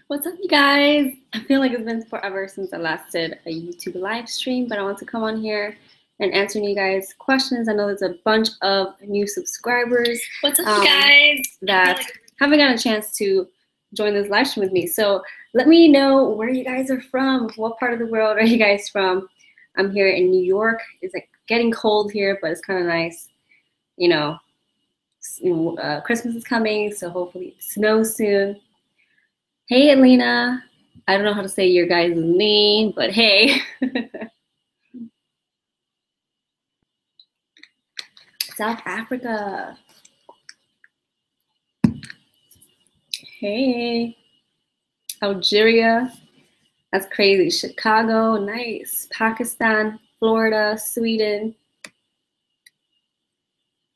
What's up, you guys? I feel like it's been forever since I last did a YouTube live stream, but I want to come on here and answer you guys questions. I know there's a bunch of new subscribers. What's up, guys? That haven't gotten a chance to join this live stream with me. So let me know where you guys are from. What part of the world are you guys from? I'm here in New York. It's like getting cold here, but it's kind of nice. You know, Christmas is coming, so hopefully it snows soon. Hey, Alina. I don't know how to say your guys' name, but hey. South Africa. Hey. Algeria. That's crazy. Chicago, nice. Pakistan, Florida, Sweden.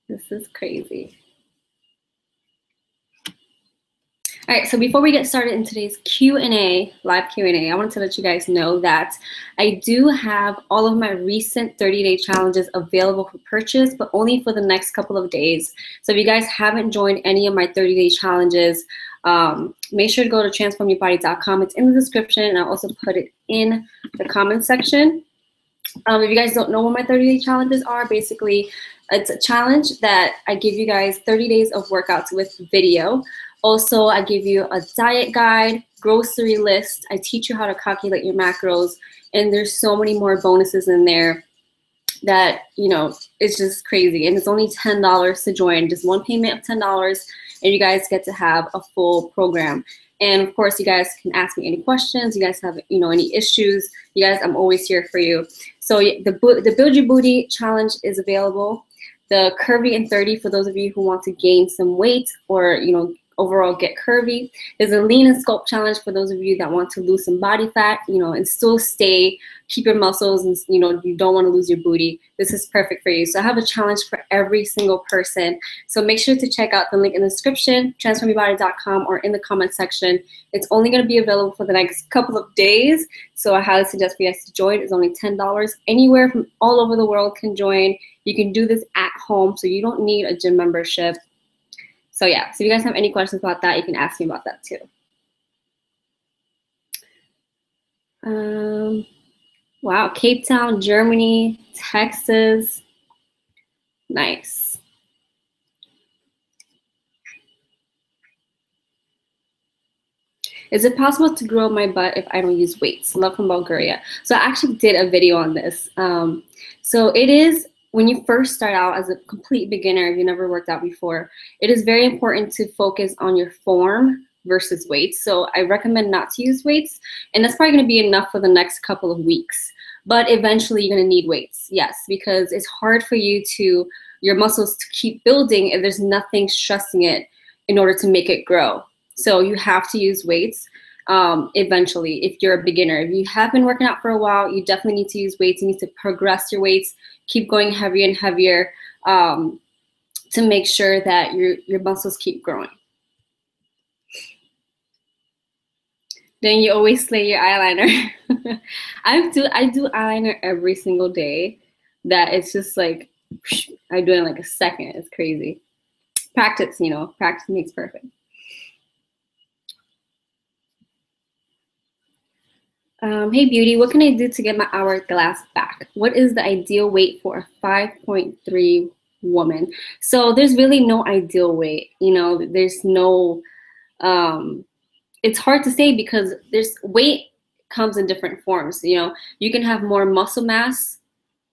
This is crazy. All right, so before we get started in today's Q&A, live Q&A, I wanted to let you guys know that I do have all of my recent 30-day challenges available for purchase, but only for the next couple of days. So if you guys haven't joined any of my 30-day challenges, make sure to go to transformyourbody.com. It's in the description, and I'll also put it in the comment section. If you guys don't know what my 30-day challenges are, basically, it's a challenge that I give you guys 30 days of workouts with video. Also, I give you a diet guide, grocery list. I teach you how to calculate your macros, and there's so many more bonuses in there that, you know, it's just crazy. And it's only $10 to join, just one payment of $10, and you guys get to have a full program. And of course, you guys can ask me any questions. You guys have, you know, any issues. You guys, I'm always here for you. So the Build Your Booty challenge is available. The Curvy and 30 for those of you who want to gain some weight or, you know, overall get curvy. There's a lean and sculpt challenge for those of you that want to lose some body fat, you know, and still keep your muscles, and, you know, you don't want to lose your booty. This is perfect for you. So I have a challenge for every single person. So make sure to check out the link in the description, transformyourbody.com, or in the comment section. It's only going to be available for the next couple of days. So I highly suggest for you guys to join. It's only $10. Anywhere from all over the world can join. You can do this at home, so you don't need a gym membership. So yeah, so if you guys have any questions about that, you can ask me about that too. Wow, Cape Town, Germany, Texas. Nice. Is it possible to grow my butt if I don't use weights? Love from Bulgaria. So I actually did a video on this. So it is, when you first start out as a complete beginner, if you never worked out before, it is very important to focus on your form versus weights. So I recommend not to use weights, and that's probably going to be enough for the next couple of weeks. But eventually you're going to need weights, yes, because it's hard for your muscles to keep building if there's nothing stressing it in order to make it grow. So you have to use weights eventually if you're a beginner. If you have been working out for a while, you definitely need to use weights. You need to progress your weights, keep going heavier and heavier to make sure that your muscles keep growing. Then you always slay your eyeliner. I do eyeliner every single day. That it's just like, I do it in like a second. It's crazy. Practice, you know, practice makes perfect. Hey beauty, what can I do to get my hourglass back? What is the ideal weight for a 5.3 woman? So there's really no ideal weight. You know, there's no, it's hard to say because weight comes in different forms. You know, you can have more muscle mass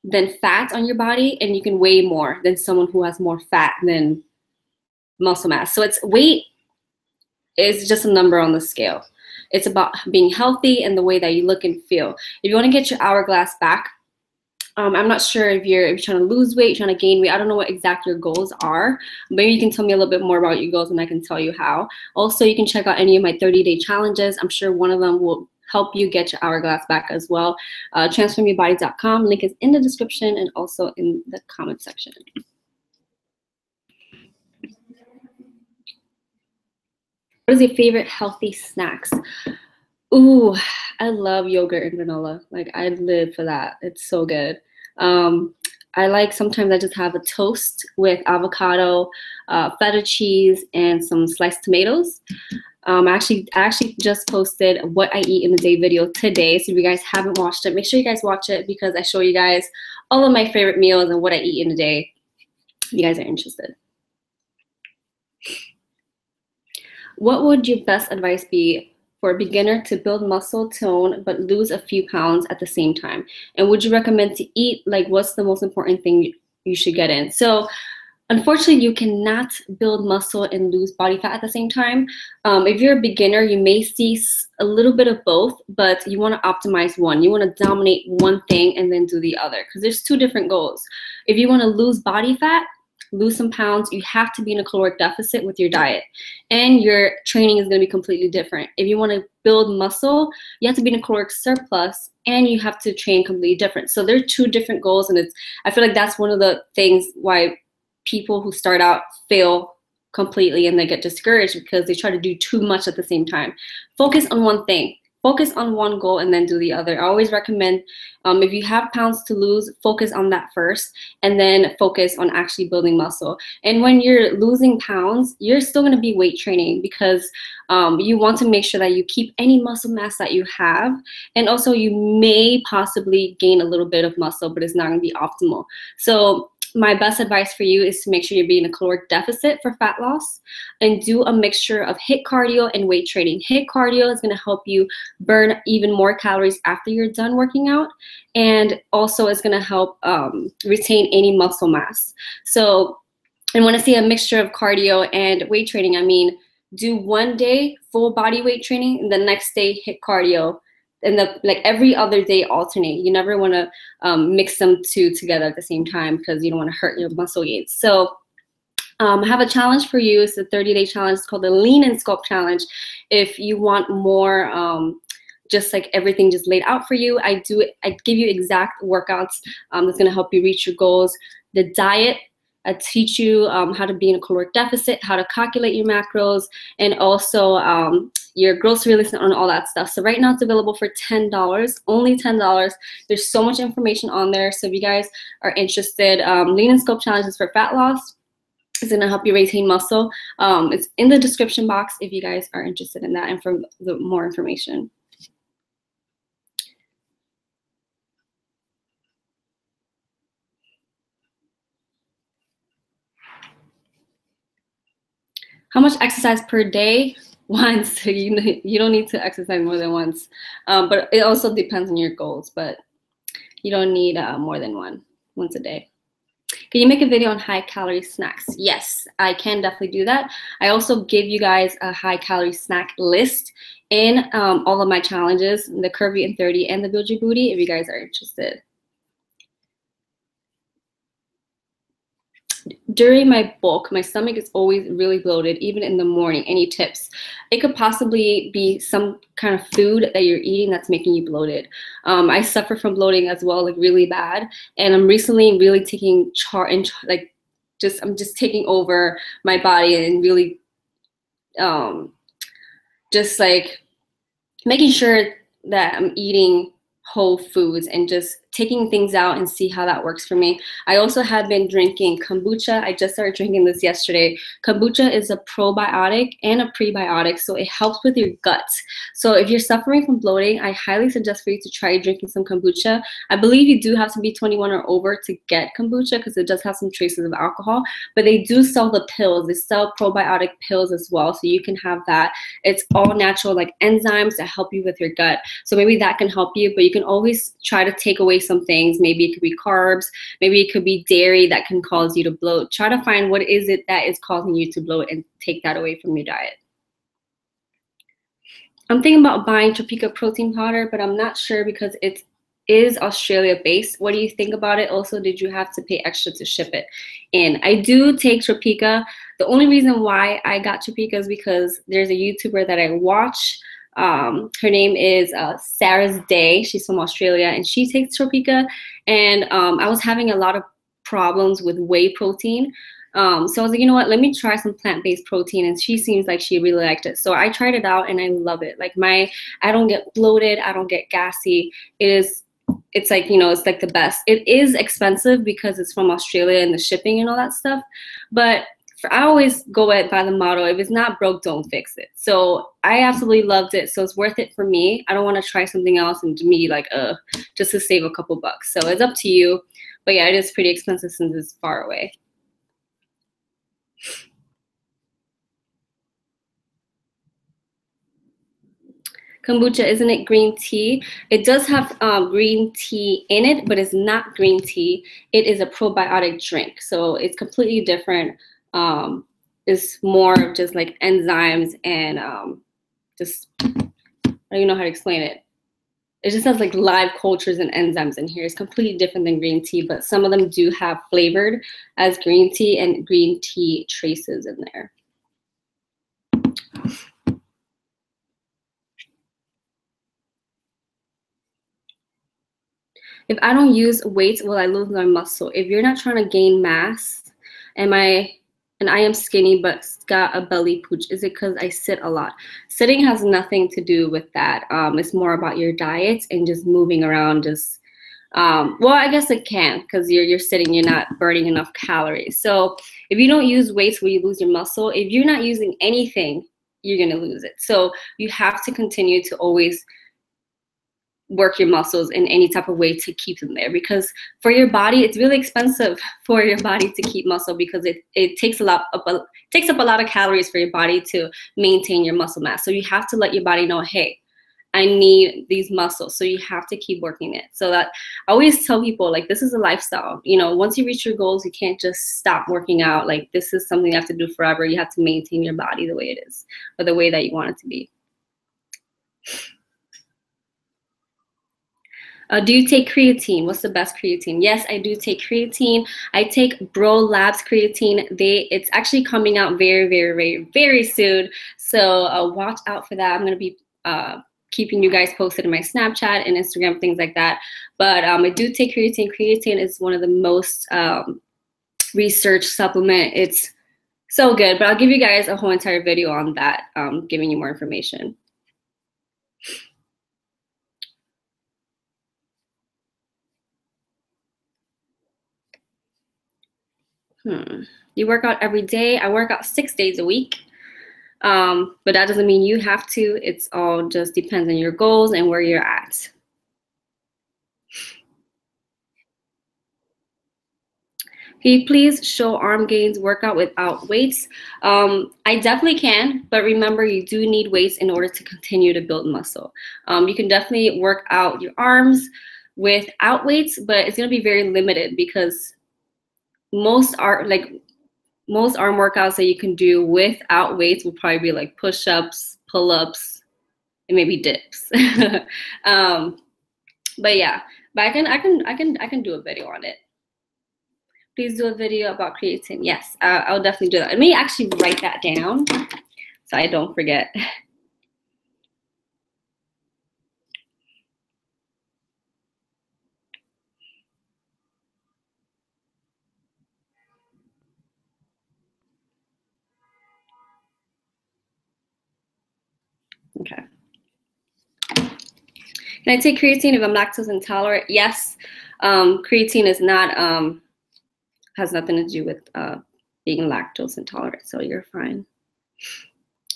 than fat on your body, and you can weigh more than someone who has more fat than muscle mass. So weight is just a number on the scale. It's about being healthy and the way that you look and feel. If you want to get your hourglass back, I'm not sure if you're trying to lose weight, trying to gain weight. I don't know what exact your goals are. Maybe you can tell me a little bit more about your goals and I can tell you how. Also, you can check out any of my 30-day challenges. I'm sure one of them will help you get your hourglass back as well. Transformyourbody.com. Link is in the description and also in the comment section. What is your favorite healthy snacks? Ooh, I love yogurt and granola. Like, I live for that. It's so good. I like, sometimes I just have a toast with avocado, feta cheese, and some sliced tomatoes. I actually just posted what I eat in a day video today. So if you guys haven't watched it, make sure you guys watch it because I show you guys all of my favorite meals and what I eat in a day. If you guys are interested. What would your best advice be for a beginner to build muscle tone but lose a few pounds at the same time? And would you recommend to eat, like, what's the most important thing you should get in? So unfortunately, you cannot build muscle and lose body fat at the same time. If you're a beginner, you may see a little bit of both, but you want to optimize one. You want to dominate one thing and then do the other because there's two different goals. If you want to lose body fat, lose some pounds, you have to be in a caloric deficit with your diet, and your training is going to be completely different. If you want to build muscle, you have to be in a caloric surplus, and you have to train completely different. So there are two different goals, and I feel like that's one of the things why people who start out fail completely and they get discouraged because they try to do too much at the same time. Focus on one thing. Focus on one goal and then do the other. I always recommend if you have pounds to lose, focus on that first and then focus on actually building muscle. And when you're losing pounds, you're still going to be weight training because you want to make sure that you keep any muscle mass that you have. And also you may possibly gain a little bit of muscle, but it's not going to be optimal. So my best advice for you is to make sure you're being in a caloric deficit for fat loss and do a mixture of HIIT cardio and weight training. HIIT cardio is going to help you burn even more calories after you're done working out, and also is going to help retain any muscle mass. So, and when I say a mixture of cardio and weight training, I mean do one day full body weight training and the next day HIIT cardio. And like every other day alternate. You never want to mix them two together at the same time because you don't want to hurt your muscle gains. So I have a challenge for you. It's a 30-day challenge. It's called the Lean and Sculpt Challenge. If you want more, just like everything just laid out for you, I give you exact workouts that's going to help you reach your goals. The diet, I teach you how to be in a caloric deficit, how to calculate your macros, and also your grocery list and all that stuff. So right now it's available for $10, only $10. There's so much information on there. So if you guys are interested, Lean and Sculpt Challenge is for fat loss. It's gonna help you retain muscle. It's in the description box if you guys are interested in that and for the more information. How much exercise per day? Once. You don't need to exercise more than once, but it also depends on your goals, but you don't need more than once a day. Can you make a video on high calorie snacks? Yes, I can definitely do that. I also give you guys a high calorie snack list in all of my challenges, the Curvy and 30 and the Build Your Booty, if you guys are interested. During my bulk, my stomach is always really bloated, even in the morning. Any tips? It could possibly be some kind of food that you're eating that's making you bloated. I suffer from bloating as well, like really bad. And I'm recently really taking I'm just taking over my body and really just like making sure that I'm eating whole foods and just taking things out and see how that works for me. I also have been drinking kombucha. I just started drinking this yesterday. Kombucha is a probiotic and a prebiotic, so it helps with your gut. So if you're suffering from bloating, I highly suggest for you to try drinking some kombucha. I believe you do have to be 21 or over to get kombucha because it does have some traces of alcohol, but they do sell the pills. They sell probiotic pills as well, so you can have that. It's all natural, like enzymes that help you with your gut. So maybe that can help you, but you can always try to take away some things. Maybe it could be carbs, maybe it could be dairy that can cause you to bloat. Try to find what is it that is causing you to bloat and take that away from your diet. I'm thinking about buying Tropika protein powder, but I'm not sure because it is Australia based. What do you think about it? Also, did you have to pay extra to ship it in? I do take Tropika. The only reason why I got Tropika is because there's a YouTuber that I watch. Her name is Sarah's Day. She's from Australia and she takes Tropika, and I was having a lot of problems with whey protein. So I was like, you know what, let me try some plant-based protein, and she seems like she really liked it. So I tried it out and I love it. Like I don't get bloated, I don't get gassy. It's like, you know, it's like the best. It is expensive because it's from Australia and the shipping and all that stuff, but I always go by the motto, if it's not broke, don't fix it. So I absolutely loved it. So it's worth it for me. I don't want to try something else and to me like, just to save a couple bucks. So it's up to you. But yeah, it is pretty expensive since it's far away. Kombucha, isn't it green tea? It does have green tea in it, but it's not green tea. It is a probiotic drink. So it's completely different. It's more of just like enzymes and just, I don't even know how to explain it. It just has like live cultures and enzymes in here. It's completely different than green tea, but some of them do have flavored as green tea and green tea traces in there. If I don't use weights, will I lose my muscle? If you're not trying to gain mass, and I am skinny but got a belly pooch, is it because I sit a lot? Sitting has nothing to do with that. It's more about your diet and just moving around. Just well, I guess it can, because you're sitting, you're not burning enough calories. So if you don't use weights, will you lose your muscle? If you're not using anything, you're gonna lose it. So you have to continue to always work your muscles in any type of way to keep them there, because for your body it's really expensive for your body to keep muscle, because it takes takes up a lot of calories for your body to maintain your muscle mass. So you have to let your body know, hey, I need these muscles. So you have to keep working it. So that I always tell people, like, this is a lifestyle. You know, once you reach your goals, you can't just stop working out. Like, this is something you have to do forever. You have to maintain your body the way it is, or the way that you want it to be. Do you take creatine? What's the best creatine? Yes, I do take creatine. I take Bro Labs creatine. It's actually coming out very, very, very, very soon. So watch out for that. I'm going to be keeping you guys posted in my Snapchat and Instagram, things like that. But I do take creatine. Creatine is one of the most researched supplement. It's so good. But I'll give you guys a whole entire video on that, giving you more information. You work out every day. I work out 6 days a week. But that doesn't mean you have to. It's all just depends on your goals and where you're at. Can you please show arm gains workout without weights? I definitely can, but remember, you do need weights in order to continue to build muscle. You can definitely work out your arms without weights, but it's going to be very limited, because most arm workouts that you can do without weights will probably be like push-ups, pull-ups, and maybe dips. But yeah, but I can do a video on it. Please do a video about creatine. Yes, I'll definitely do that. Let me actually write that down so I don't forget. Okay. Can I take creatine if I'm lactose intolerant? Yes. Creatine is not has nothing to do with being lactose intolerant, so you're fine.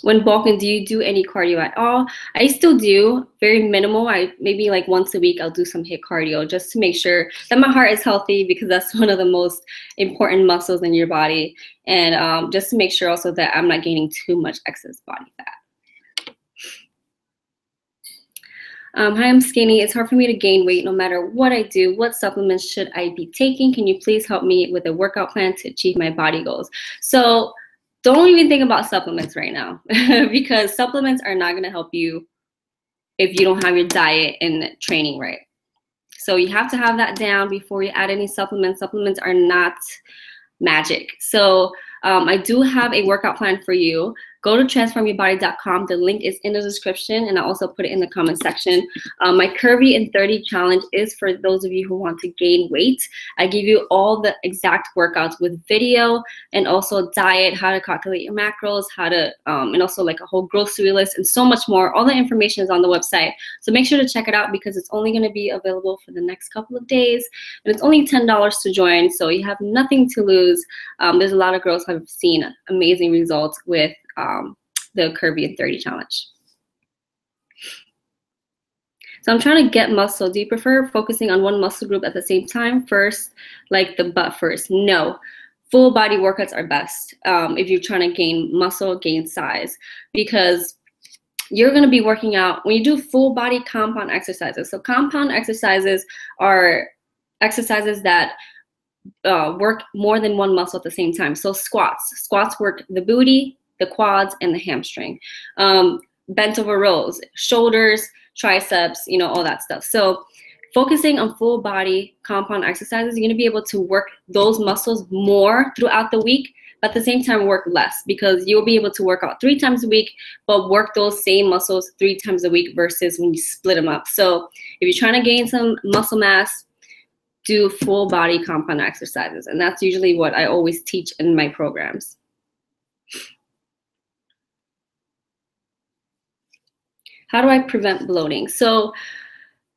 When bulking, do you do any cardio at all? I still do, very minimal. Maybe like once a week I'll do some HIIT cardio just to make sure that my heart is healthy, because that's one of the most important muscles in your body, and just to make sure also that I'm not gaining too much excess body fat. Hi, I'm skinny. It's hard for me to gain weight no matter what I do. What supplements should I be taking? Can you please help me with a workout plan to achieve my body goals? So don't even think about supplements right now, because supplements are not going to help you if you don't have your diet and training right. So you have to have that down before you add any supplements. Supplements are not magic. So I do have a workout plan for you. go to transformyourbody.com. The link is in the description, and I'll also put it in the comment section. My Curvy in 30 challenge is for those of you who want to gain weight. I give you all the exact workouts with video, and also diet, how to calculate your macros, how to, and also like a whole grocery list and so much more. All the information is on the website. So make sure to check it out because it's only going to be available for the next couple of days. And it's only $10 to join, so you have nothing to lose. There's a lot of girls who have seen amazing results with the Curvy in 30 challenge. So I'm trying to get muscle. Do you prefer focusing on one muscle group at the same time first, like the butt first? No. Full body workouts are best if you're trying to gain muscle, gain size, because you're going to be working out when you do full body compound exercises. So compound exercises are exercises that work more than one muscle at the same time. So squats work the booty, the quads, and the hamstring. Bent over rows, shoulders, triceps, you know, all that stuff. So focusing on full body compound exercises, you're going to be able to work those muscles more throughout the week, but at the same time work less, because you'll be able to work out 3 times a week, but work those same muscles 3 times a week versus when you split them up. So if you're trying to gain some muscle mass, do full body compound exercises. And that's usually what I always teach in my programs. How do I prevent bloating? So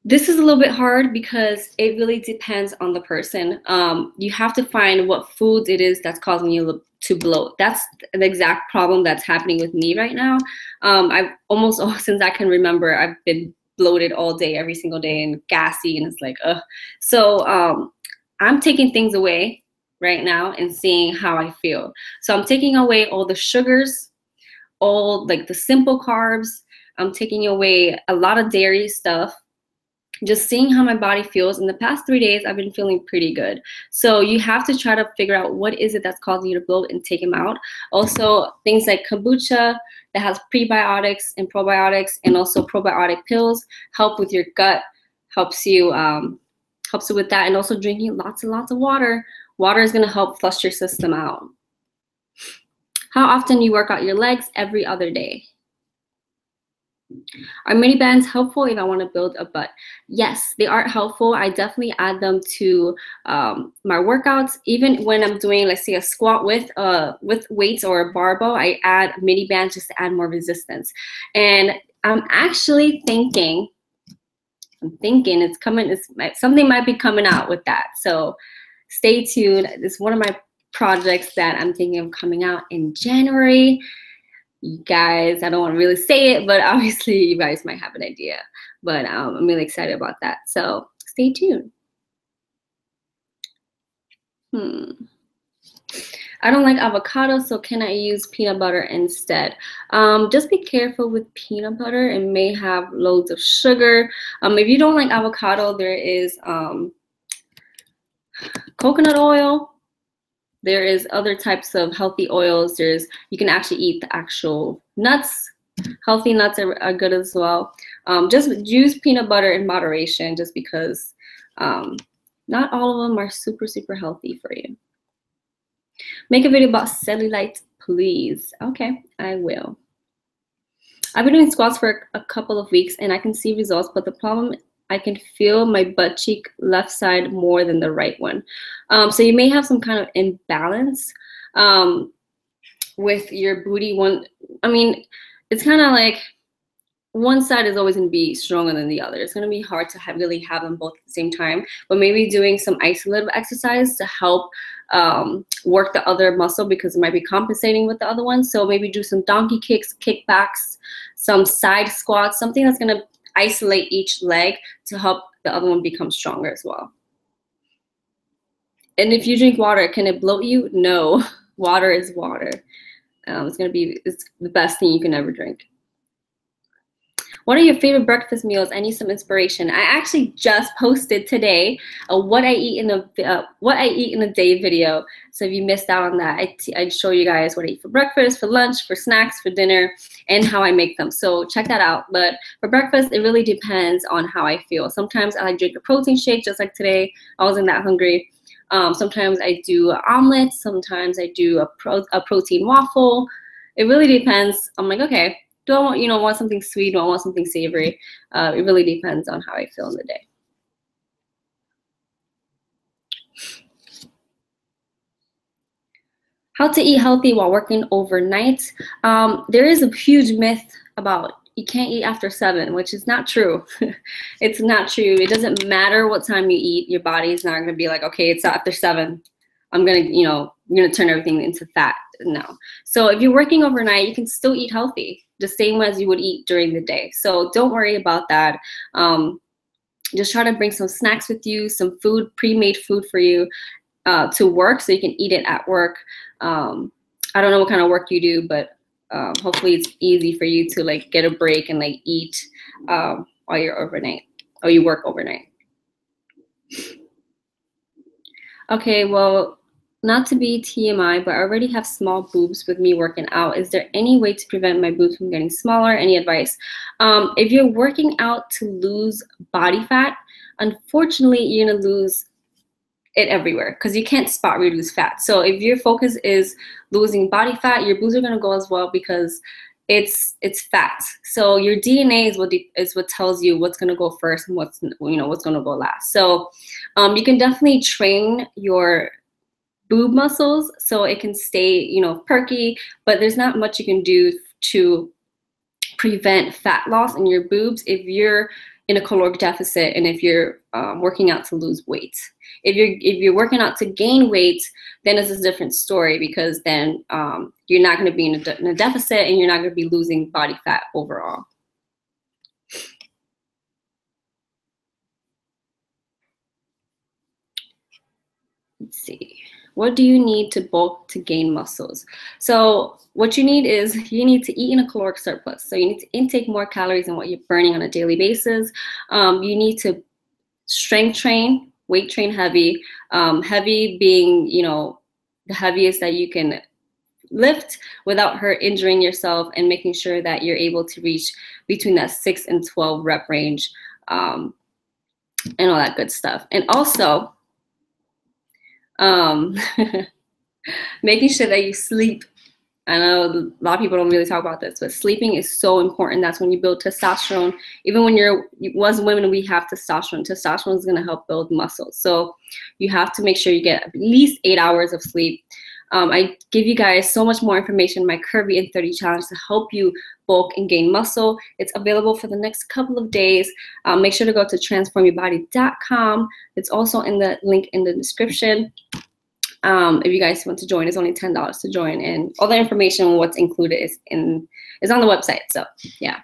this is a little bit hard because it really depends on the person. You have to find what foods it is that's causing you to bloat. That's the exact problem that's happening with me right now. I've almost, since I can remember, I've been bloated all day, every single day, and gassy, and it's like, ugh. So I'm taking things away right now and seeing how I feel. So I'm taking away all the sugars, all like the simple carbs. I'm taking away a lot of dairy stuff, just seeing how my body feels. In the past 3 days, I've been feeling pretty good. So you have to try to figure out what is it that's causing you to bloat and take them out. Also, things like kombucha that has prebiotics and probiotics, and also probiotic pills help with your gut, helps you with that. And also drinking lots and lots of water. Water is going to help flush your system out. How often you work out your legs? Every other day. Are mini bands helpful if I want to build a butt? Yes, they are helpful. I definitely add them to my workouts. Even when I'm doing, let's say, a squat with weights or a barbell, I add mini bands just to add more resistance. And I'm actually thinking, it's coming. Something might be coming out with that. So stay tuned. It's one of my projects that I'm thinking of coming out in January. You guys, I don't want to really say it, but obviously you guys might have an idea. But I'm really excited about that. So stay tuned. I don't like avocado, so can I use peanut butter instead? Just be careful with peanut butter. It may have loads of sugar. If you don't like avocado, there is coconut oil. There is other types of healthy oils. You can actually eat the actual nuts. Healthy nuts are good as well. Just use peanut butter in moderation, just because not all of them are super, super healthy for you. Make a video about cellulite, please. Okay, I will. I've been doing squats for a couple of weeks and I can see results, but the problem, I can feel my butt cheek left side more than the right one. So you may have some kind of imbalance with your booty. I mean, it's kind of like one side is always going to be stronger than the other. It's going to be hard to really have them both at the same time, but maybe doing some isolated exercise to help work the other muscle, because it might be compensating with the other one. So maybe do some donkey kicks, kickbacks, some side squats, something that's going to isolate each leg to help the other one become stronger as well. And if you drink water, can it bloat you? No, water is water. It's the best thing you can ever drink. What are your favorite breakfast meals? I need some inspiration. I actually just posted today a what I eat in a day video. So if you missed out on that, I'd show you guys what I eat for breakfast, for lunch, for snacks, for dinner, and how I make them. So check that out. But for breakfast, it really depends on how I feel. Sometimes I drink a protein shake, just like today. I wasn't that hungry. Sometimes I do an omelet. Sometimes I do a protein waffle. it really depends. I'm like, okay, do I want, want something sweet? Do I want something savory? It really depends on how I feel in the day. How to eat healthy while working overnight. There is a huge myth about you can't eat after 7, which is not true. It's not true. It doesn't matter what time you eat. Your body's not going to be like, okay, it's after 7. I'm going to, I'm going to turn everything into fat. No. So if you're working overnight, you can still eat healthy the same as you would eat during the day. So don't worry about that. Just try to bring some snacks with you, some food, pre-made food for you to work so you can eat it at work. I don't know what kind of work you do, but hopefully it's easy for you to like get a break and like eat while you're overnight or you work overnight. Okay, well, not to be TMI, but I already have small boobs with me working out. Is there any way to prevent my boobs from getting smaller? Any advice? If you're working out to lose body fat, unfortunately, you're gonna lose it everywhere because you can't spot reduce fat. So if your focus is losing body fat, your boobs are gonna go as well because it's fat. So your DNA is what tells you what's gonna go first and what's gonna go last. So you can definitely train your boob muscles so it can stay perky, but there's not much you can do to prevent fat loss in your boobs if you're in a caloric deficit and if you're working out to lose weight. If you're working out to gain weight, then it's a different story because then you're not going to be in a deficit and you're not going to be losing body fat overall. Let's see. What do you need to bulk to gain muscles? So what you need is you need to eat in a caloric surplus. So you need to intake more calories than what you're burning on a daily basis. You need to strength train, weight train heavy. Heavy being, the heaviest that you can lift without injuring yourself and making sure that you're able to reach between that 6 and 12 rep range and all that good stuff. And also, making sure that you sleep. I know a lot of people don't really talk about this, but sleeping is so important. That's when you build testosterone. Even when as women, we have testosterone. Testosterone is going to help build muscles. So you have to make sure you get at least 8 hours of sleep. I give you guys so much more information in my Curvy in 30 challenge to help you bulk and gain muscle. It's available for the next couple of days. Make sure to go to transformyourbody.com. It's also in the link in the description. If you guys want to join, it's only $10 to join, and all the information on what's included is on the website. So yeah.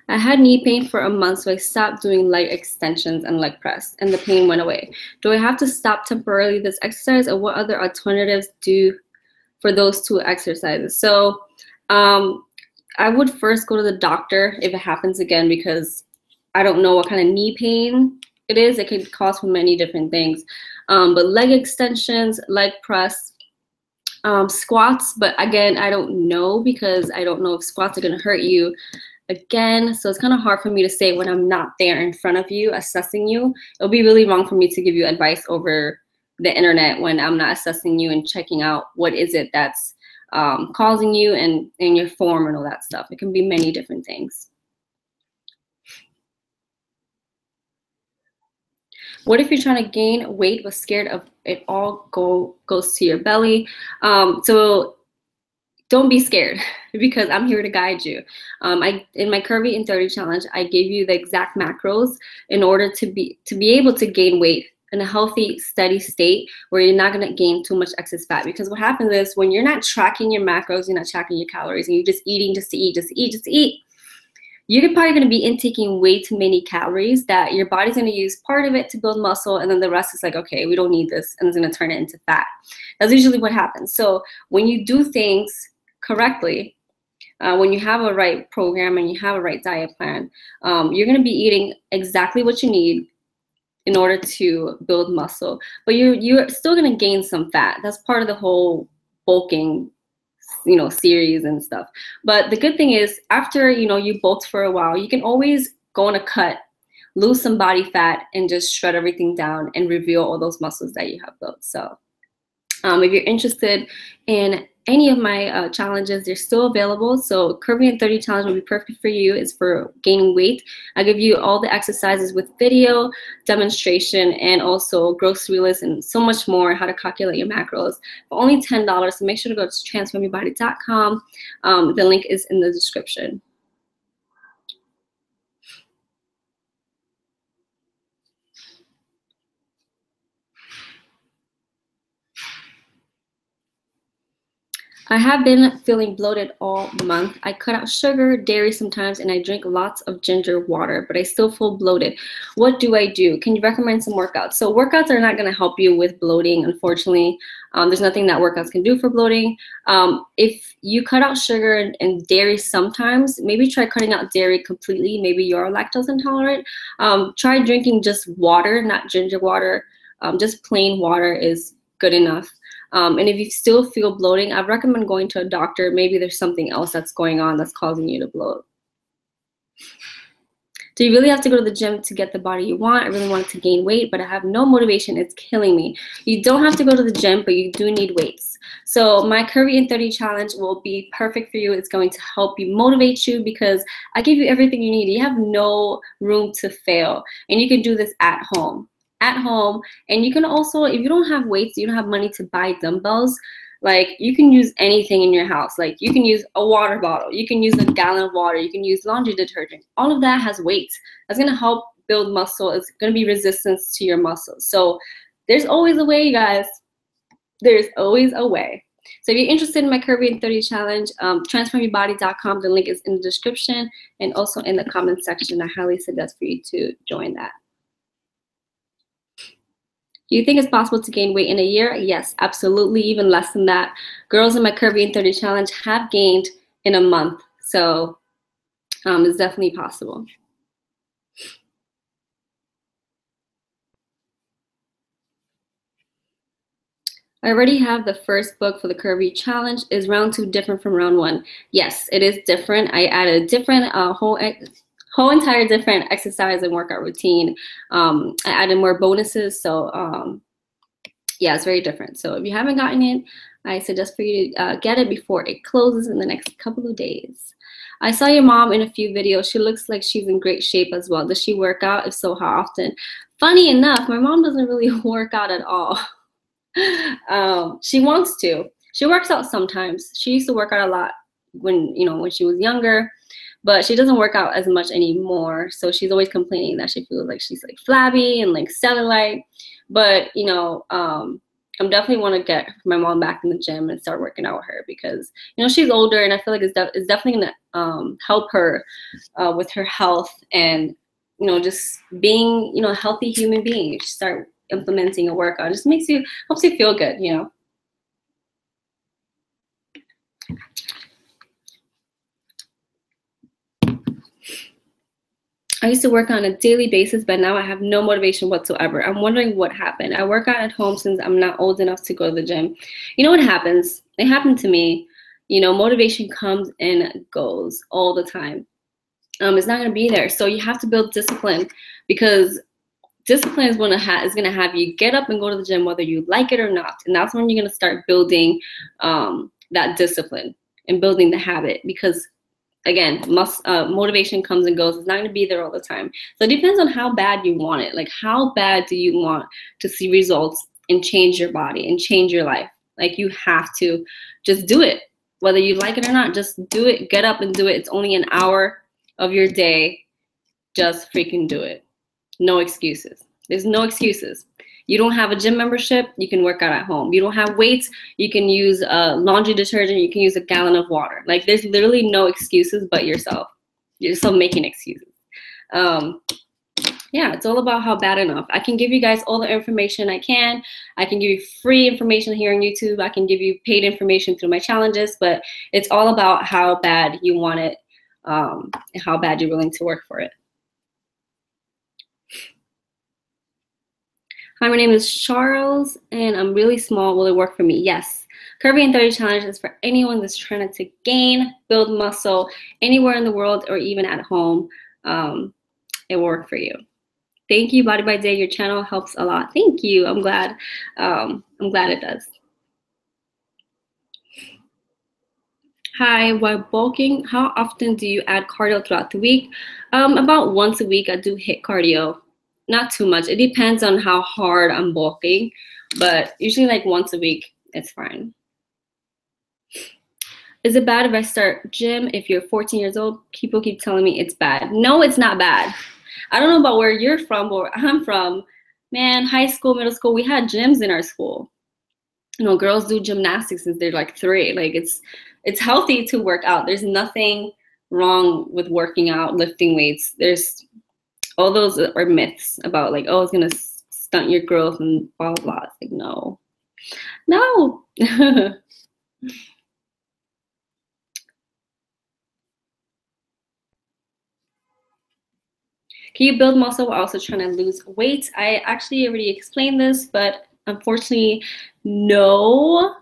I had knee pain for a month, so I stopped doing leg extensions and leg press, and the pain went away. Do I have to stop temporarily this exercise, or what other alternatives do for those 2 exercises? So I would first go to the doctor if it happens again, because I don't know what kind of knee pain it is. It can cause from many different things. But leg extensions, leg press, squats, but again, I don't know because I don't know if squats are gonna hurt you again. So it's kind of hard for me to say when I'm not there in front of you, assessing you. It'll be really wrong for me to give you advice over the internet when I'm not assessing you and checking out what is it that's causing you and your form and all that stuff. It can be many different things. What if you're trying to gain weight but scared of it all goes to your belly? So don't be scared because I'm here to guide you. In my Curvy in 30 challenge, I gave you the exact macros in order to be able to gain weight in a healthy, steady state where you're not going to gain too much excess fat. Because what happens is when you're not tracking your macros, you're not tracking your calories, and you're just eating just to eat, you're probably going to be intaking way too many calories that your body's going to use part of it to build muscle, and then the rest is like, okay, we don't need this, and it's going to turn it into fat. That's usually what happens. So when you do things correctly, when you have a right program and you have a right diet plan, you're going to be eating exactly what you need in order to build muscle, but you're still going to gain some fat. That's part of the whole bulking series and stuff. But the good thing is after you bulked for a while, you can always go on a cut, lose some body fat, and just shred everything down and reveal all those muscles that you have built. So If you're interested in any of my challenges, they're still available. So Curvy in 30 challenge will be perfect for you. It's for gaining weight. I give you all the exercises with video, demonstration, and also grocery list and so much more, how to calculate your macros for only $10. So make sure to go to transformyourbody.com. The link is in the description. I have been feeling bloated all month. I cut out sugar, dairy sometimes, and I drink lots of ginger water, but I still feel bloated. What do I do? Can you recommend some workouts? So workouts are not going to help you with bloating, unfortunately. There's nothing that workouts can do for bloating. If you cut out sugar and dairy sometimes, maybe try cutting out dairy completely. Maybe you're lactose intolerant. Try drinking just water, not ginger water. Just plain water is good enough. And if you still feel bloating, I'd recommend going to a doctor. Maybe there's something else that's going on that's causing you to bloat. Do you really have to go to the gym to get the body you want? I really wanted to gain weight, but I have no motivation. It's killing me. You don't have to go to the gym, but you do need weights. So my Curvy in 30 challenge will be perfect for you. It's going to help you, motivate you, because I give you everything you need. You have no room to fail, and you can do this at home. And you can also, if you don't have weights, you don't have money to buy dumbbells, like you can use anything in your house. Like you can use a water bottle, you can use a gallon of water, you can use laundry detergent. All of that has weights. That's going to help build muscle. It's going to be resistance to your muscles. So there's always a way, you guys. There's always a way. So if you're interested in my Curvy in 30 challenge, transformyourbody.com. The link is in the description and also in the comment section. I highly suggest for you to join that. Do you think it's possible to gain weight in a year? Yes, absolutely, even less than that. Girls in my Curvy in 30 challenge have gained in a month, so it's definitely possible. I already have the first book for the Curvy challenge. Is round 2 different from round 1? Yes, it is different. I added a different whole entire different exercise and workout routine. I added more bonuses, so yeah, it's very different. So if you haven't gotten it, I suggest for you to get it before it closes in the next couple of days. I saw your mom in a few videos. She looks like she's in great shape as well. Does she work out? If so, how often? Funny enough, my mom doesn't really work out at all. She wants to. She works out sometimes. She used to work out a lot when she was younger, but she doesn't work out as much anymore. So she's always complaining that she feels like she's like flabby and like cellulite. But I'm definitely want to get my mom back in the gym and start working out with her, because she's older, and I feel like it's definitely gonna help her with her health and just being a healthy human being. You start implementing a workout, it just helps you feel good. I used to work on a daily basis, but now I have no motivation whatsoever. I'm wondering what happened. I work out at home since I'm not old enough to go to the gym. You know what happens? It happened to me. Motivation comes and goes all the time. It's not going to be there. So you have to build discipline, because discipline is going to have you get up and go to the gym whether you like it or not. And that's when you're going to start building that discipline and building the habit, because again, motivation comes and goes. It's not going to be there all the time. So it depends on how bad you want it. Like, how bad do you want to see results and change your body and change your life? Like, you have to just do it. Whether you like it or not, just do it. Get up and do it. It's only an hour of your day. Just freaking do it. No excuses. There's no excuses. You don't have a gym membership, you can work out at home. You don't have weights, you can use laundry detergent, you can use a gallon of water. Like, there's literally no excuses but yourself. You're still making excuses. Yeah, it's all about how bad enough. I can give you guys all the information I can. I can give you free information here on YouTube. I can give you paid information through my challenges, but it's all about how bad you want it and how bad you're willing to work for it. Hi, my name is Charles, and I'm really small. Will it work for me? Yes. Curvy in 30 challenge is for anyone that's trying to gain, build muscle anywhere in the world or even at home. It will work for you. Thank you, Bodibiday. Your channel helps a lot. Thank you. I'm glad it does. Hi, while bulking, how often do you add cardio throughout the week? About once a week, I do hit cardio. Not too much. It depends on how hard I'm bulking, but usually like once a week, it's fine. Is it bad if I start gym if you're 14 years old? People keep telling me it's bad. No, it's not bad. I don't know about where you're from, but where I'm from, man, high school, middle school, we had gyms in our school. You know, girls do gymnastics since they're like 3. Like it's healthy to work out. There's nothing wrong with working out, lifting weights. There's all those are myths about like, oh, it's gonna stunt your growth and blah blah blah. It's like no, no. Can you build muscle while also trying to lose weight? I actually already explained this, but unfortunately, no.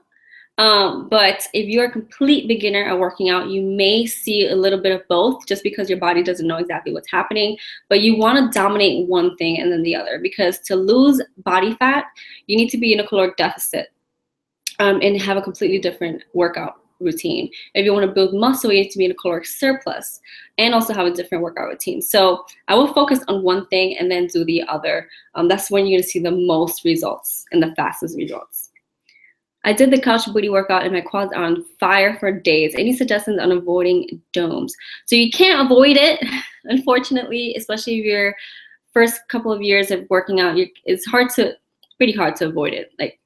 But if you're a complete beginner at working out, you may see a little bit of both just because your body doesn't know exactly what's happening. But you want to dominate one thing and then the other, because to lose body fat, you need to be in a caloric deficit and have a completely different workout routine. If you want to build muscle, you need to be in a caloric surplus and also have a different workout routine. So I will focus on one thing and then do the other. That's when you're going to see the most results and the fastest results. I did the couch booty workout and my quads are on fire for days. Any suggestions on avoiding domes? So you can't avoid it, unfortunately, especially if your first couple of years of working out, it's pretty hard to avoid it. Like,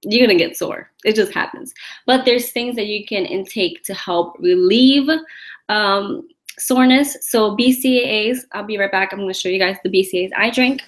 you're gonna get sore. It just happens. But there's things that you can intake to help relieve soreness. So BCAAs, I'll be right back. I'm gonna show you guys the BCAAs I drink.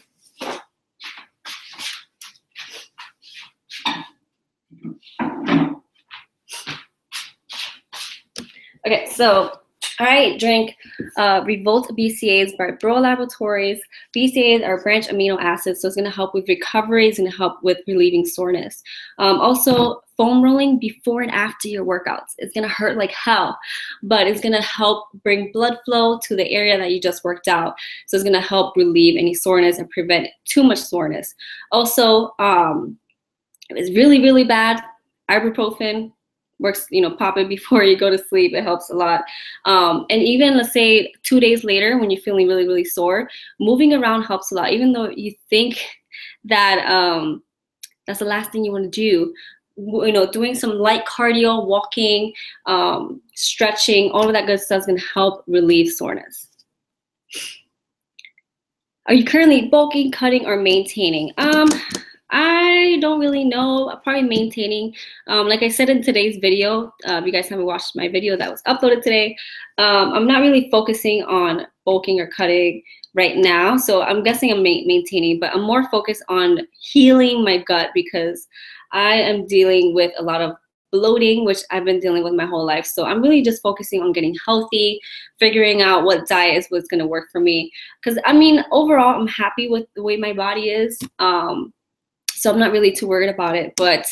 Okay, so I drink Revolt BCAAs by Bro Laboratories. BCAAs are branch amino acids, so it's going to help with recovery. It's going to help with relieving soreness. Also, foam rolling before and after your workouts. It's going to hurt like hell, but it's going to help bring blood flow to the area that you just worked out. So it's going to help relieve any soreness and prevent too much soreness. Also, if it's really, really bad, ibuprofen works, pop it before you go to sleep. It helps a lot. And even let's say 2 days later when you're feeling really, really sore, moving around helps a lot. Even though you think that that's the last thing you want to do, doing some light cardio, walking, stretching, all of that good stuff is going to help relieve soreness. Are you currently bulking, cutting, or maintaining? I don't really know. Probably maintaining. Like I said in today's video, if you guys haven't watched my video that was uploaded today, I'm not really focusing on bulking or cutting right now. So I'm guessing I'm maintaining, but I'm more focused on healing my gut because I am dealing with a lot of bloating, which I've been dealing with my whole life. So I'm really just focusing on getting healthy, figuring out what diet is what's going to work for me. Because I mean, overall, I'm happy with the way my body is. So I'm not really too worried about it, but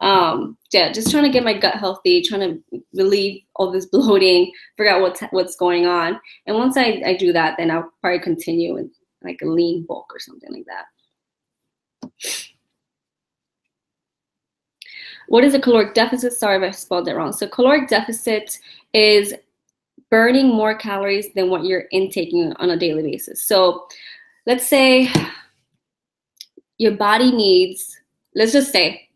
yeah, just trying to get my gut healthy, trying to relieve all this bloating, figure out what's going on. And once I do that, then I'll probably continue with like a lean bulk or something like that. What is a caloric deficit? Sorry if I spelled it wrong. So caloric deficit is burning more calories than what you're intaking on a daily basis. So let's say your body needs, let's say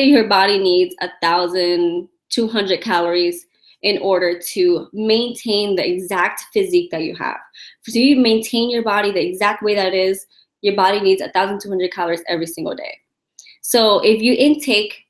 your body needs 1,200 calories in order to maintain the exact physique that you have. So you maintain your body the exact way that it is, your body needs 1,200 calories every single day. So if you intake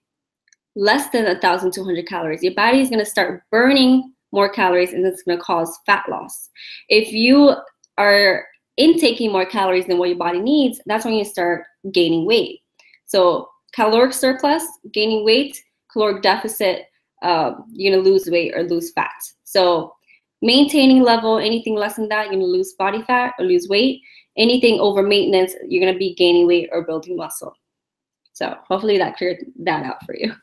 less than 1,200 calories, your body is going to start burning more calories and it's going to cause fat loss. If you are intaking more calories than what your body needs, that's when you start gaining weight. So caloric surplus, gaining weight; caloric deficit, you're gonna lose weight or lose fat. So maintaining level, anything less than that, you're gonna lose body fat or lose weight. Anything over maintenance, you're gonna be gaining weight or building muscle. So hopefully that cleared that out for you.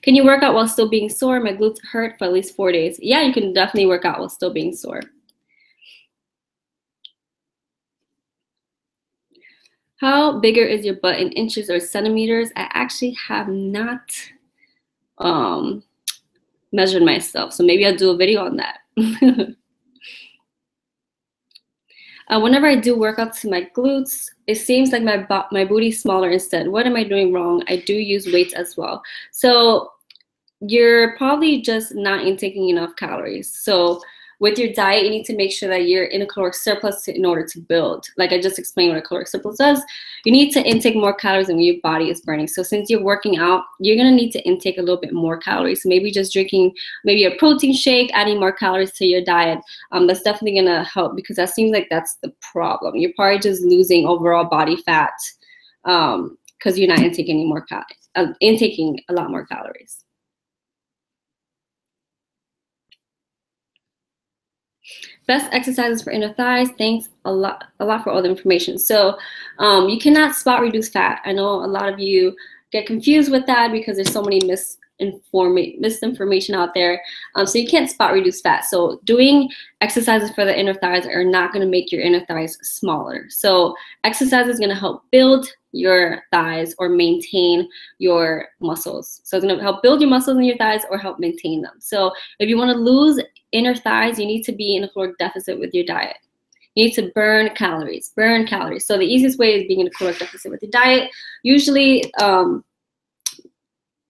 Can you work out while still being sore? My glutes hurt for at least 4 days. Yeah, you can definitely work out while still being sore. How bigger is your butt in inches or centimeters? I actually have not measured myself. So maybe I'll do a video on that. Whenever I do workouts to my glutes, it seems like my booty's smaller instead. What am I doing wrong? I do use weights as well. So you're probably just not intaking enough calories. So with your diet, you need to make sure that you're in a caloric surplus in order to build. Like I just explained what a caloric surplus does. You need to intake more calories than what your body is burning. So since you're working out, you're gonna need to intake a little bit more calories. So maybe just drinking maybe a protein shake, adding more calories to your diet. That's definitely gonna help, because that seems like that's the problem. You're probably just losing overall body fat because you're not intaking intaking a lot more calories. Best exercises for inner thighs. Thanks a lot for all the information. So you cannot spot reduce fat. I know a lot of you get confused with that because there's so many misinformation out there. So you can't spot reduce fat. So doing exercises for the inner thighs are not going to make your inner thighs smaller. So exercise is going to help build your thighs or maintain your muscles. So it's going to help build your muscles in your thighs or help maintain them. So if you want to lose inner thighs, you need to be in a caloric deficit with your diet. You need to burn calories. So the easiest way is being in a caloric deficit with your diet. Usually,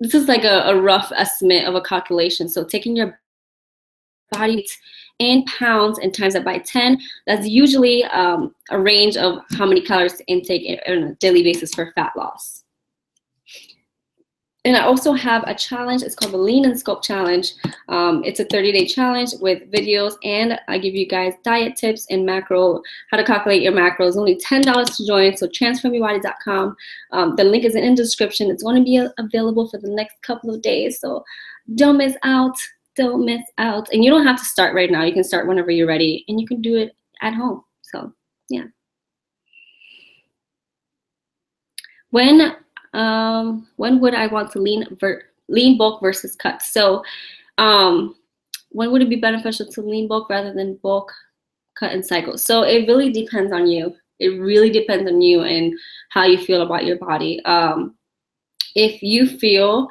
this is like a rough estimate of a calculation. So taking your body weight in pounds and times that by 10, that's usually a range of how many calories to intake on a daily basis for fat loss. And I also have a challenge. It's called the Lean and Sculpt Challenge. It's a 30-day challenge with videos, and I give you guys diet tips and how to calculate your macros. Only $10 to join, so transformyourbody.com. The link is in the description. It's going to be available for the next couple of days, so don't miss out. Don't miss out. And you don't have to start right now. You can start whenever you're ready, and you can do it at home. So, yeah. When would I want to lean bulk versus cut? So when would it be beneficial to lean bulk rather than bulk, cut, and cycle? So it really depends on you. It really depends on you and how you feel about your body. If you feel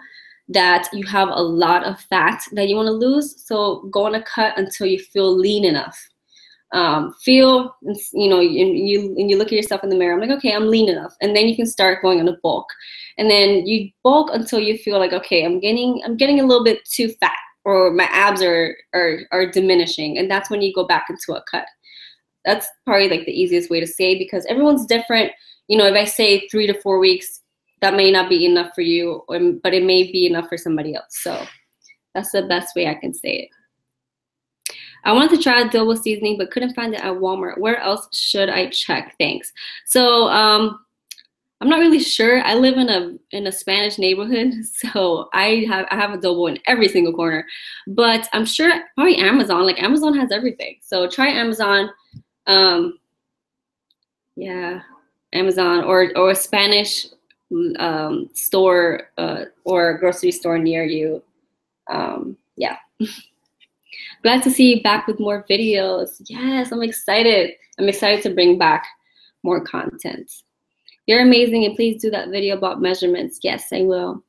that you have a lot of fat that you want to lose, so go on a cut until you feel lean enough. You look at yourself in the mirror. I'm like, okay, I'm lean enough, and then you can start going on a bulk, and then you bulk until you feel like, okay, I'm getting a little bit too fat, or my abs are diminishing, and that's when you go back into a cut. That's probably like the easiest way to say, because everyone's different. If I say 3 to 4 weeks, that may not be enough for you, but it may be enough for somebody else. So that's the best way I can say it. I wanted to try adobo seasoning, but couldn't find it at Walmart. Where else should I check? Thanks. So I'm not really sure. I live in a Spanish neighborhood, so I have adobo in every single corner. But I'm sure probably Amazon. Like Amazon has everything. So try Amazon. Yeah, Amazon or a Spanish store or grocery store near you. Yeah. Glad to see you back with more videos. Yes, I'm excited. I'm excited to bring back more content. You're amazing, and please do that video about measurements. Yes, I will.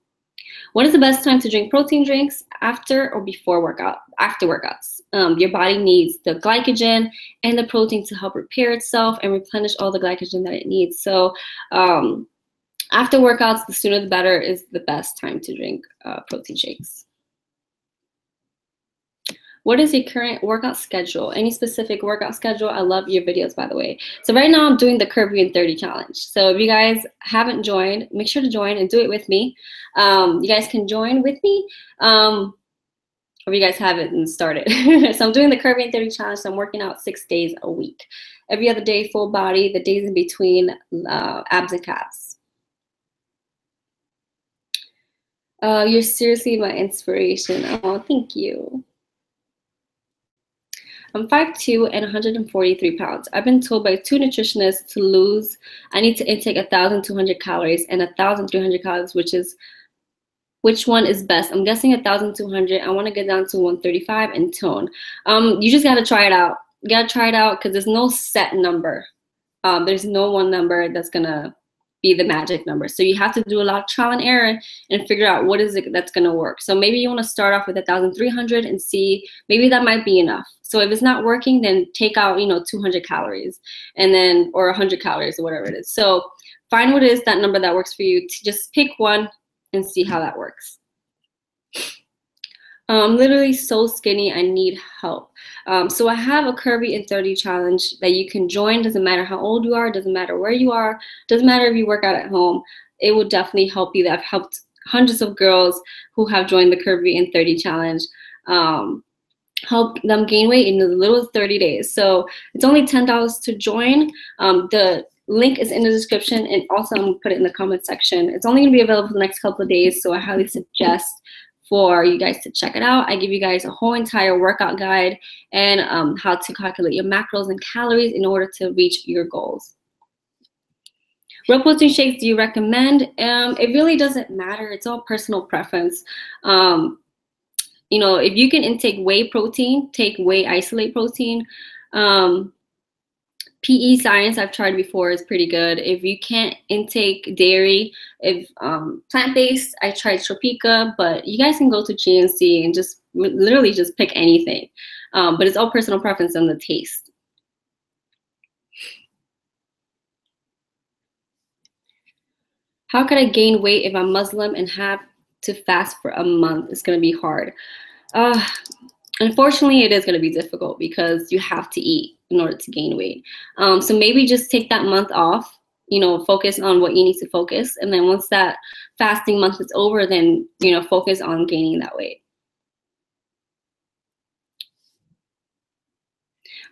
When is the best time to drink protein drinks? After or before workout? After workouts. Your body needs the glycogen and the protein to help repair itself and replenish all the glycogen that it needs. So after workouts, the sooner the better is the best time to drink protein shakes. What is your current workout schedule? Any specific workout schedule? I love your videos, by the way. So right now I'm doing the Curve You in 30 challenge. So if you guys haven't joined, make sure to join and do it with me. You guys can join with me. Or you guys haven't started. So I'm doing the Curve You in 30 challenge. So I'm working out 6 days a week. Every other day, full body. The days in between, abs and calves. You're seriously my inspiration. Oh, thank you. I'm 5'2" and 143 pounds. I've been told by 2 nutritionists to lose, I need to intake 1,200 calories and 1,300 calories, which one is best? I'm guessing 1,200. I want to get down to 135 and tone. You just got to try it out. You got to try it out because there's no set number. There's no one number that's going to be the magic number. So you have to do a lot of trial and error and figure out what is it that's going to work. So maybe you want to start off with 1,300 and see, maybe that might be enough. So if it's not working, then take out, 200 calories and then, or 100 calories or whatever it is. So find what is that number that works for you. Just pick one and see how that works. I'm literally so skinny, I need help. So I have a Curvy in 30 challenge that you can join. Doesn't matter how old you are, doesn't matter where you are, doesn't matter if you work out at home. It will definitely help you. I've helped hundreds of girls who have joined the Curvy in 30 challenge, help them gain weight in as little as 30 days. So it's only $10 to join. The link is in the description, and also I'm gonna put it in the comment section. It's only gonna be available for the next couple of days, so I highly suggest for you guys to check it out. I give you guys a whole entire workout guide and how to calculate your macros and calories in order to reach your goals. What protein shakes do you recommend? It really doesn't matter. It's all personal preference. If you can intake whey protein, take whey isolate protein. PE Science I've tried before is pretty good. If you can't intake dairy, if plant-based, I tried Tropika, but you guys can go to GNC and just literally just pick anything. But it's all personal preference and the taste. How could I gain weight if I'm Muslim and have to fast for a month? It's gonna be hard. Unfortunately, it is going to be difficult because you have to eat in order to gain weight. So maybe just take that month off, focus on what you need to focus. And then once that fasting month is over, then, focus on gaining that weight.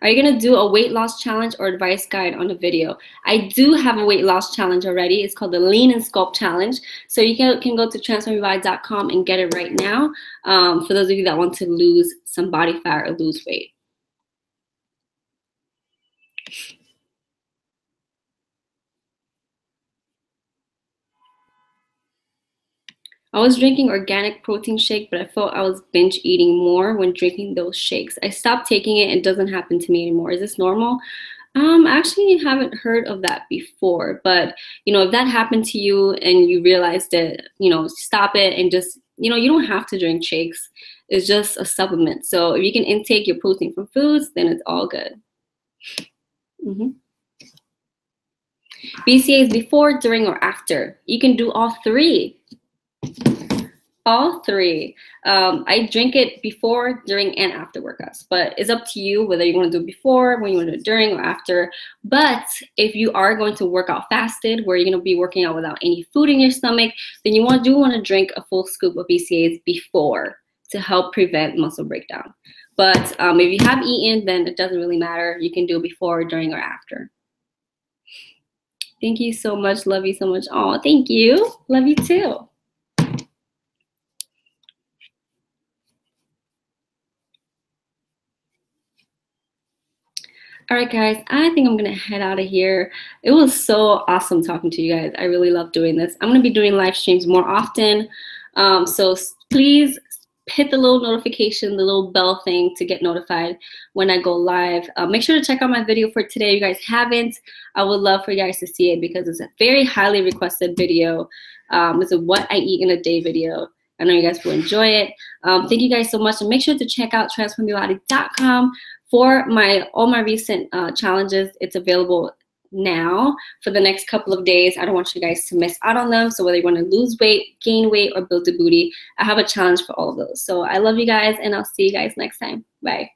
Are you going to do a weight loss challenge or advice guide on a video? I do have a weight loss challenge already. It's called the Lean and Sculpt Challenge. So you can go to transformyourbody.com and get it right now for those of you that want to lose some body fat or lose weight. I was drinking organic protein shake, but I felt I was binge eating more when drinking those shakes. I stopped taking it and it doesn't happen to me anymore. Is this normal? I actually haven't heard of that before, but if that happened to you and you realized it, stop it and just, you don't have to drink shakes. It's just a supplement. So if you can intake your protein from foods, then it's all good. BCAAs before, during, or after? You can do all three. All three. I drink it before, during, and after workouts, but it's up to you whether you want to do it before, when you want to do it during, or after. But if you are going to work out fasted, where you're going to be working out without any food in your stomach, then you want to drink a full scoop of BCAAs before to help prevent muscle breakdown. But if you have eaten, then it doesn't really matter. You can do it before, during, or after. Thank you so much. Love you so much. Oh, thank you. Love you too. All right, guys, I think I'm going to head out of here. It was so awesome talking to you guys. I really love doing this. I'm going to be doing live streams more often. So please hit the little notification, the little bell thing to get notified when I go live. Make sure to check out my video for today. If you guys haven't, I would love for you guys to see it because it's a very highly requested video. It's a what I eat in a day video. I know you guys will enjoy it. Thank you guys so much. And make sure to check out transformyourbody.com for all my recent challenges. It's available now for the next couple of days. I don't want you guys to miss out on them. So whether you want to lose weight, gain weight, or build a booty, I have a challenge for all of those. So I love you guys, and I'll see you guys next time. Bye.